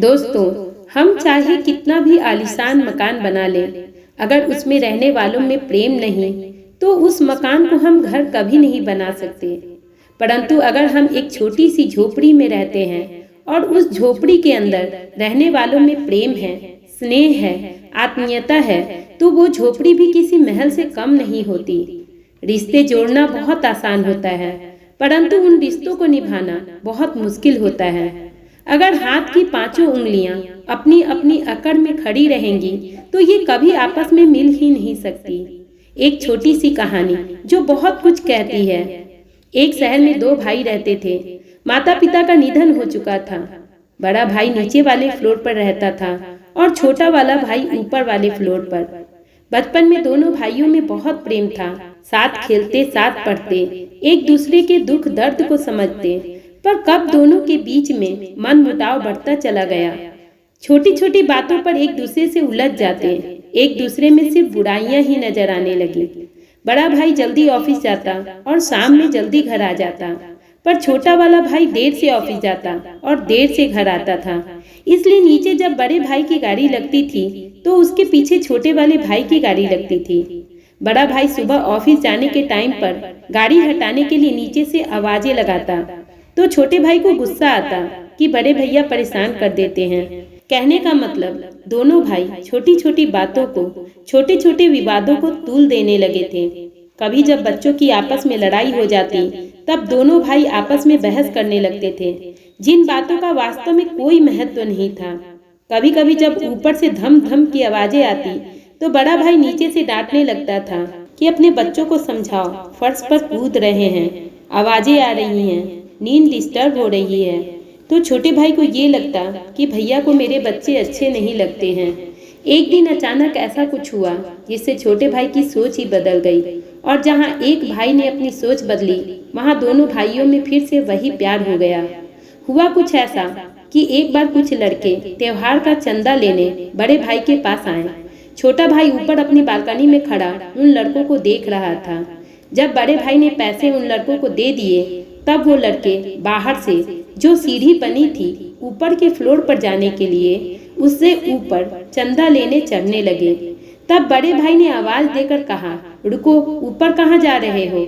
दोस्तों, हम चाहे कितना भी आलीशान मकान बना लें, अगर उसमें रहने वालों में प्रेम नहीं तो उस मकान को हम घर कभी नहीं बना सकते। परंतु अगर हम एक छोटी सी झोपड़ी में रहते हैं और उस झोपड़ी के अंदर रहने वालों में प्रेम है, स्नेह है, आत्मीयता है, तो वो झोपड़ी भी किसी महल से कम नहीं होती। रिश्ते जोड़ना बहुत आसान होता है, परंतु उन रिश्तों को निभाना बहुत मुश्किल होता है। अगर हाथ की पांचों उंगलियां अपनी अपनी अकड़ में खड़ी रहेंगी तो ये कभी आपस में मिल ही नहीं सकती। एक छोटी सी कहानी जो बहुत कुछ कहती है। एक शहर में दो भाई रहते थे। माता पिता का निधन हो चुका था। बड़ा भाई नीचे वाले फ्लोर पर रहता था और छोटा वाला भाई ऊपर वाले फ्लोर पर। बचपन में दोनों भाइयों में बहुत प्रेम था। साथ खेलते, साथ पढ़ते, एक दूसरे के दुख दर्द को समझते। पर कब दोनों के बीच में मन मुटाव बढ़ता चला गया। छोटी छोटी बातों पर एक दूसरे से उलझ जाते, एक दूसरे में सिर्फ बुराइयां ही नजर आने लगी। बड़ा भाई जल्दी ऑफिस जाता और शाम में जल्दी घर आ जाता, पर छोटा वाला भाई देर से ऑफिस जाता और देर से घर आता था। इसलिए नीचे जब बड़े भाई की गाड़ी लगती थी तो उसके पीछे छोटे वाले भाई की गाड़ी लगती थी। बड़ा भाई सुबह ऑफिस जाने के टाइम पर गाड़ी हटाने के लिए नीचे से आवाजें लगाता तो छोटे भाई को गुस्सा आता कि बड़े भैया परेशान कर देते हैं। कहने का मतलब दोनों भाई छोटी छोटी बातों को, छोटे छोटे विवादों को तूल देने लगे थे। कभी जब बच्चों की आपस में लड़ाई हो जाती तब दोनों भाई आपस में बहस करने लगते थे, जिन बातों का वास्तव में कोई महत्व नहीं था। कभी कभी जब ऊपर से धम धम की आवाजें आती तो बड़ा भाई नीचे से डांटने लगता था कि अपने बच्चों को समझाओ, फर्श पर कूद रहे हैं, आवाजें आ रही हैं, नींद डिस्टर्ब हो रही है। तो छोटे भाई को ये लगता कि भैया को मेरे बच्चे अच्छे नहीं लगते हैं। एक दिन अचानक ऐसा कुछ हुआ जिससे छोटे भाई की सोच ही बदल गई, और जहां एक भाई ने अपनी सोच बदली वहां दोनों भाइयों में फिर से वही प्यार हो गया। हुआ कुछ ऐसा कि एक बार कुछ लड़के त्योहार का चंदा लेने बड़े भाई के पास आए। छोटा भाई ऊपर अपनी बालकनी में खड़ा उन लड़कों को देख रहा था। जब बड़े भाई ने पैसे उन लड़कों को दे दिए तब वो लड़के बाहर से जो सीढ़ी बनी थी ऊपर के फ्लोर पर जाने के लिए, उससे ऊपर चंदा लेने चढ़ने लगे। तब बड़े भाई ने आवाज देकर कहा, रुको, ऊपर कहाँ जा रहे हो?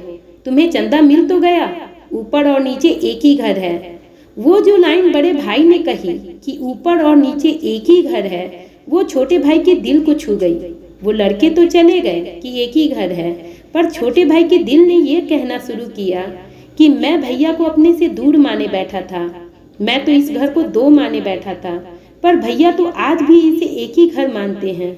तुम्हें चंदा मिल तो गया, ऊपर और नीचे एक ही घर है। वो जो लाइन बड़े भाई ने कही कि ऊपर और नीचे एक ही घर है, वो छोटे भाई के दिल को छू गई। वो लड़के तो चले गए कि एक ही घर है, पर छोटे भाई के दिल ने ये कहना शुरू किया कि मैं भैया को अपने से दूर माने बैठा था, मैं तो इस घर को दो माने बैठा था, पर भैया तो आज भी इसे एक ही घर मानते हैं।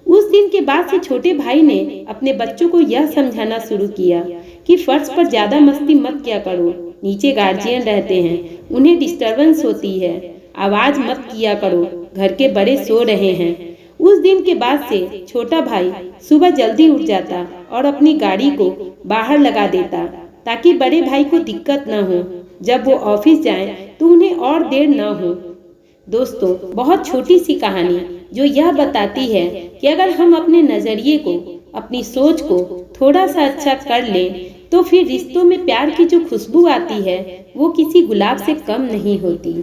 उस दिन के बाद से छोटे भाई ने अपने बच्चों को यह समझाना शुरू किया कि फर्श पर ज्यादा मस्ती मत किया करो, नीचे गार्जियन रहते हैं, उन्हें डिस्टरबेंस होती है, आवाज मत किया करो, घर के बड़े सो रहे हैं। उस दिन के बाद से छोटा भाई सुबह जल्दी उठ जाता और अपनी गाड़ी को बाहर लगा देता ताकि बड़े भाई को दिक्कत न हो। जब वो ऑफिस जाएं तो उन्हें और देर न हो। दोस्तों, बहुत छोटी सी कहानी जो यह बताती है कि अगर हम अपने नजरिए को, अपनी सोच को थोड़ा सा अच्छा कर लें तो फिर रिश्तों में प्यार की जो खुशबू आती है वो किसी गुलाब से कम नहीं होती।